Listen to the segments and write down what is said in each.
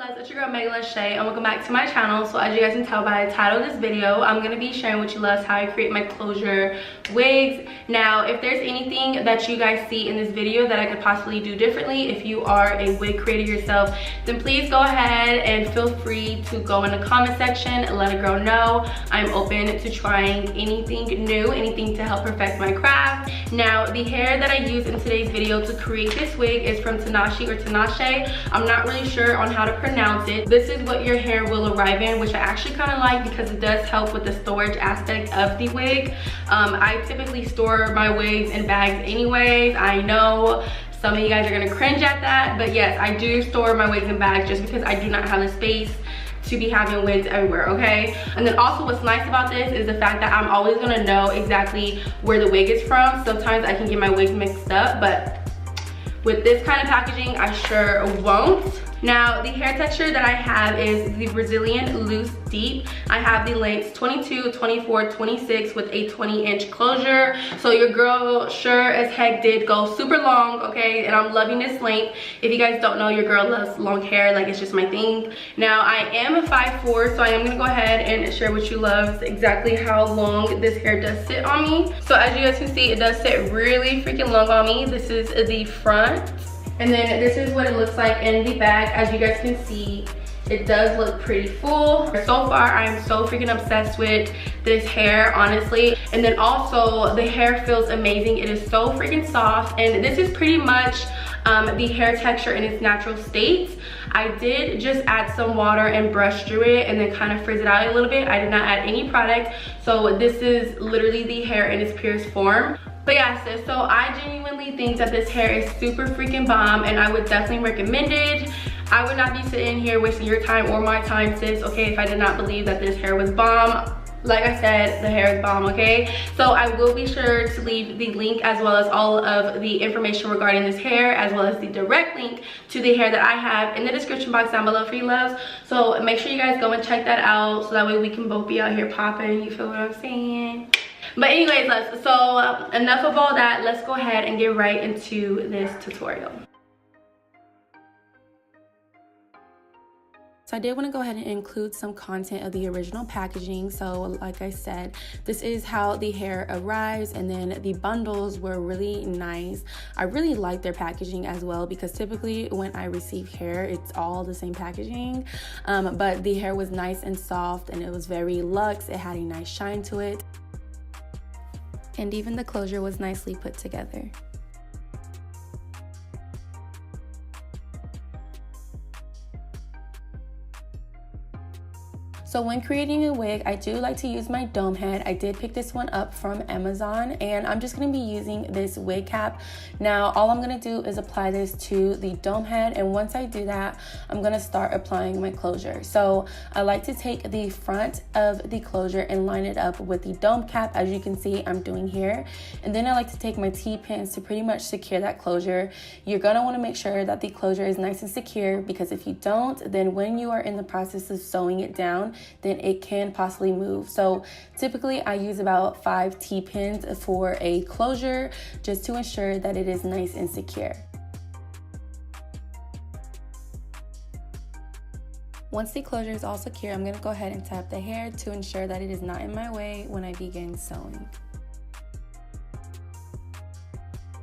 loves, it's your girl Tinashe, and welcome back to my channel. So as you guys can tell by the title of this video, I'm going to be sharing with you loves how I create my closure wigs. Now, if there's anything that you guys see in this video that I could possibly do differently, if you are a wig creator yourself, then please go ahead and feel free to go in the comment section and let a girl know. I'm open to trying anything new, anything to help perfect my craft. Now, the hair that I use in today's video to create this wig is from Tinashe or Tinashe. I'm not really sure on how to pronounce it. This is what your hair will arrive in, which I actually kind of like because it does help with the storage aspect of the wig. I typically store my wigs in bags anyways. I know some of you guys are gonna cringe at that, but yes, I do store my wigs in bags just because I do not have the space to be having wigs everywhere, okay? And then also what's nice about this is the fact that I'm always gonna know exactly where the wig is from. Sometimes I can get my wigs mixed up, but with this kind of packaging, I sure won't. Now, the hair texture that I have is the Brazilian Loose Deep. I have the lengths 22, 24, 26 with a 20-inch closure. So your girl sure as heck did go super long, okay? And I'm loving this length. If you guys don't know, your girl loves long hair, like it's just my thing. Now, I am a 5'4", so I am gonna go ahead and share with you loves exactly how long this hair does sit on me. So as you guys can see, it does sit really freaking long on me. This is the front. And then this is what it looks like in the back. As you guys can see, it does look pretty full. So far, I'm so freaking obsessed with this hair, honestly. And then also, the hair feels amazing. It is so freaking soft. And this is pretty much the hair texture in its natural state. I did just add some water and brush through it and then kind of frizz it out a little bit. I did not add any product. So this is literally the hair in its purest form. But yeah, sis, so I genuinely think that this hair is super freaking bomb and I would definitely recommend it. I would not be sitting here wasting your time or my time, sis, okay, if I did not believe that this hair was bomb. Like I said, the hair is bomb, okay? So I will be sure to leave the link as well as all of the information regarding this hair, as well as the direct link to the hair that I have in the description box down below for you loves. So make sure you guys go and check that out so that way we can both be out here popping, you feel what I'm saying? But anyways, so enough of all that. Let's go ahead and get right into this tutorial. So I did want to go ahead and include some content of the original packaging. So like I said, this is how the hair arrives, and then the bundles were really nice. I really like their packaging as well because typically when I receive hair, it's all the same packaging. But the hair was nice and soft and it was very luxe. It had a nice shine to it. And even the closure was nicely put together. So when creating a wig, I do like to use my dome head. I did pick this one up from Amazon, and I'm just gonna be using this wig cap. Now, all I'm gonna do is apply this to the dome head, and once I do that, I'm gonna start applying my closure. So I like to take the front of the closure and line it up with the dome cap, as you can see I'm doing here. And then I like to take my T-pins to pretty much secure that closure. You're gonna wanna make sure that the closure is nice and secure, because if you don't, then when you are in the process of sewing it down, then it can possibly move. So typically I use about 5 T-pins for a closure just to ensure that it is nice and secure. Once the closure is all secure, I'm going to go ahead and tap the hair to ensure that it is not in my way when I begin sewing.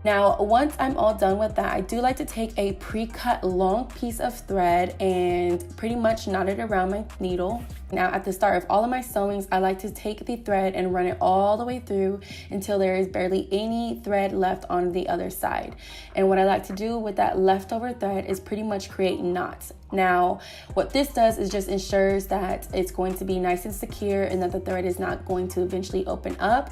Now, once I'm all done with that, I do like to take a pre-cut long piece of thread and pretty much knot it around my needle. Now, at the start of all of my sewings, I like to take the thread and run it all the way through until there is barely any thread left on the other side. And what I like to do with that leftover thread is pretty much create knots. Now, what this does is just ensures that it's going to be nice and secure and that the thread is not going to eventually open up.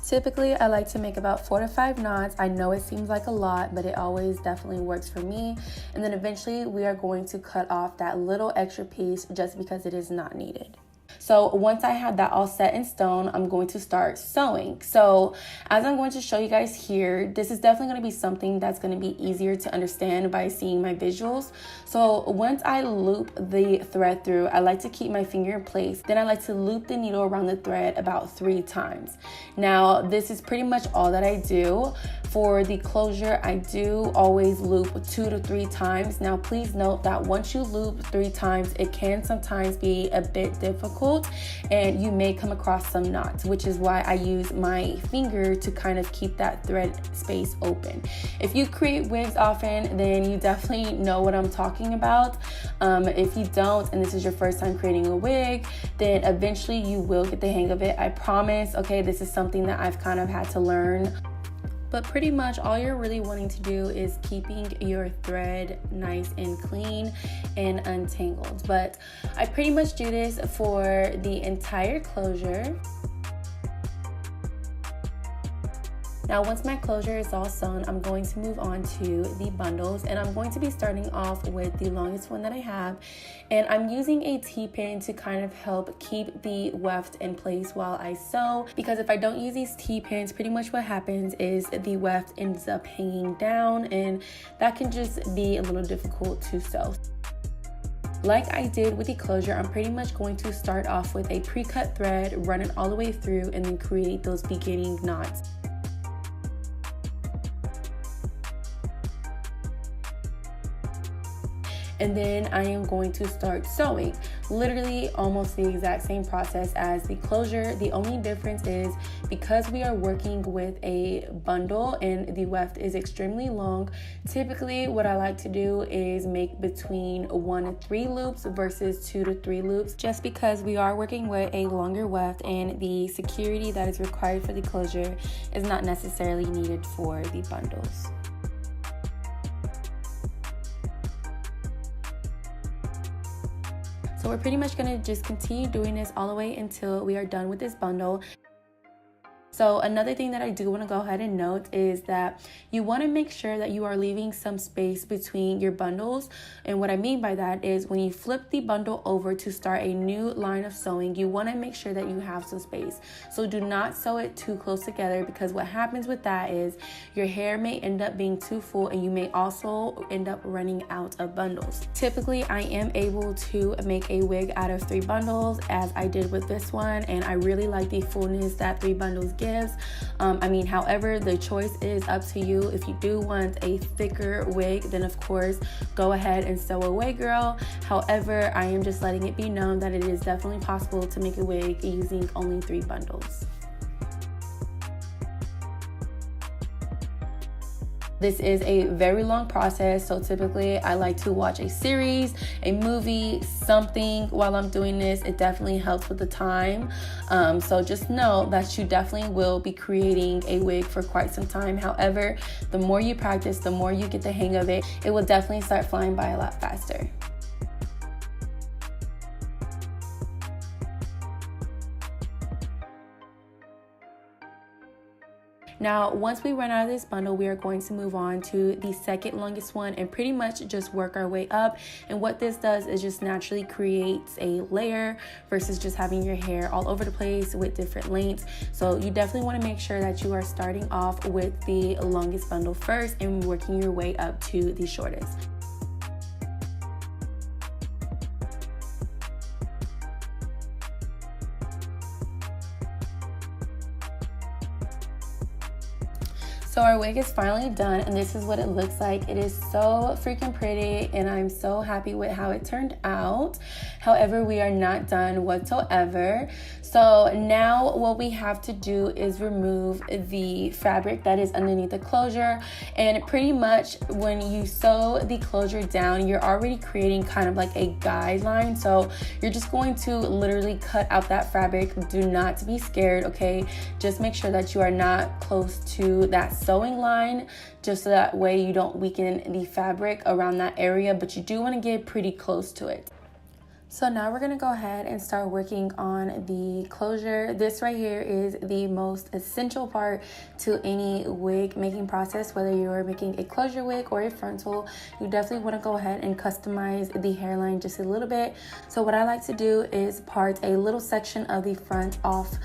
Typically, I like to make about 4 to 5 knots. I know it seems like a lot, but it always definitely works for me. And then eventually we are going to cut off that little extra piece just because it is not needed. So once I have that all set in stone, I'm going to start sewing. So as I'm going to show you guys here, this is definitely going to be something that's going to be easier to understand by seeing my visuals. So once I loop the thread through, I like to keep my finger in place. Then I like to loop the needle around the thread about 3 times. Now, this is pretty much all that I do. For the closure, I do always loop 2 to 3 times. Now, please note that once you loop 3 times, it can sometimes be a bit difficult and you may come across some knots, which is why I use my finger to kind of keep that thread space open. If you create wigs often, then you definitely know what I'm talking about. If you don't, and this is your first time creating a wig, then eventually you will get the hang of it. I promise. Okay, this is something that I've kind of had to learn. But pretty much all you're really wanting to do is keeping your thread nice and clean and untangled. But I pretty much do this for the entire closure. Now, once my closure is all sewn, I'm going to move on to the bundles, and I'm going to be starting off with the longest one that I have. And I'm using a T-pin to kind of help keep the weft in place while I sew, because if I don't use these T-pins, pretty much what happens is the weft ends up hanging down, and that can just be a little difficult to sew. Like I did with the closure, I'm pretty much going to start off with a pre-cut thread, run it all the way through, and then create those beginning knots. And then I am going to start sewing. Literally almost the exact same process as the closure. The only difference is because we are working with a bundle and the weft is extremely long, typically what I like to do is make between 1 to 3 loops versus 2 to 3 loops, just because we are working with a longer weft and the security that is required for the closure is not necessarily needed for the bundles. So we're pretty much going to just continue doing this all the way until we are done with this bundle. So another thing that I do want to go ahead and note is that you want to make sure that you are leaving some space between your bundles. And what I mean by that is when you flip the bundle over to start a new line of sewing, you want to make sure that you have some space. So do not sew it too close together, because what happens with that is your hair may end up being too full and you may also end up running out of bundles. Typically, I am able to make a wig out of 3 bundles as I did with this one, and I really like the fullness that 3 bundles give. However, the choice is up to you. If you do want a thicker wig, then of course go ahead and sew away, girl. However, I am just letting it be known that it is definitely possible to make a wig using only 3 bundles. This is a very long process, so typically I like to watch a series, a movie, something while I'm doing this. It definitely helps with the time. So just know that you definitely will be creating a wig for quite some time. However, the more you practice, the more you get the hang of it, it will definitely start flying by a lot faster. Now, once we run out of this bundle, we are going to move on to the second longest one and pretty much just work our way up. And what this does is just naturally creates a layer versus just having your hair all over the place with different lengths. So you definitely want to make sure that you are starting off with the longest bundle first and working your way up to the shortest. So our wig is finally done, and this is what it looks like. It is so freaking pretty, and I'm so happy with how it turned out. However, we are not done whatsoever. So now what we have to do is remove the fabric that is underneath the closure. And pretty much when you sew the closure down, you're already creating kind of like a guideline. So you're just going to literally cut out that fabric. Do not be scared, okay? Just make sure that you are not close to that sewing line, just so that way you don't weaken the fabric around that area, but you do want to get pretty close to it. So now we're gonna go ahead and start working on the closure. This right here is the most essential part to any wig making process. Whether you're making a closure wig or a frontal, you definitely wanna go ahead and customize the hairline just a little bit. So what I like to do is part a little section of the front off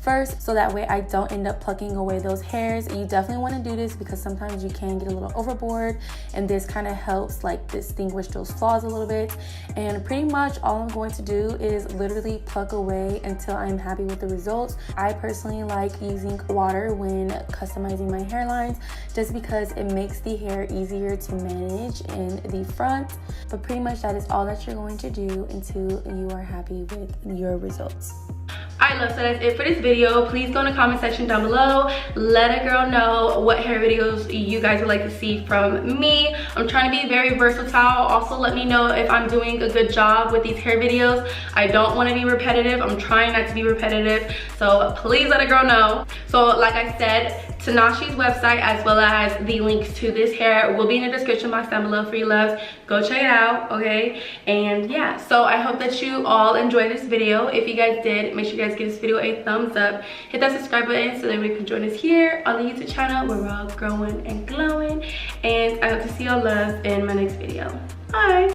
first, so that way I don't end up plucking away those hairs. You definitely want to do this because sometimes you can get a little overboard, and this kind of helps like distinguish those flaws a little bit. And pretty much all I'm going to do is literally pluck away until I'm happy with the results. I personally like using water when customizing my hairlines just because it makes the hair easier to manage in the front. But pretty much that is all that you're going to do until you are happy with your results. Alright, love, so that's it for this video. Please go in the comment section down below. Let a girl know what hair videos you guys would like to see from me. I'm trying to be very versatile. Also, let me know if I'm doing a good job with these hair videos. I don't want to be repetitive. I'm trying not to be repetitive. So please let a girl know. So like I said, Tinashe's website as well as the links to this hair will be in the description box down below for you loves. Go check it out, okay? And yeah, so I hope that you all enjoyed this video. If you guys did, make sure you guys give this video a thumbs up. Hit that subscribe button so that we can join us here on the YouTube channel where we're all growing and glowing. And I hope to see y'all love in my next video. Bye!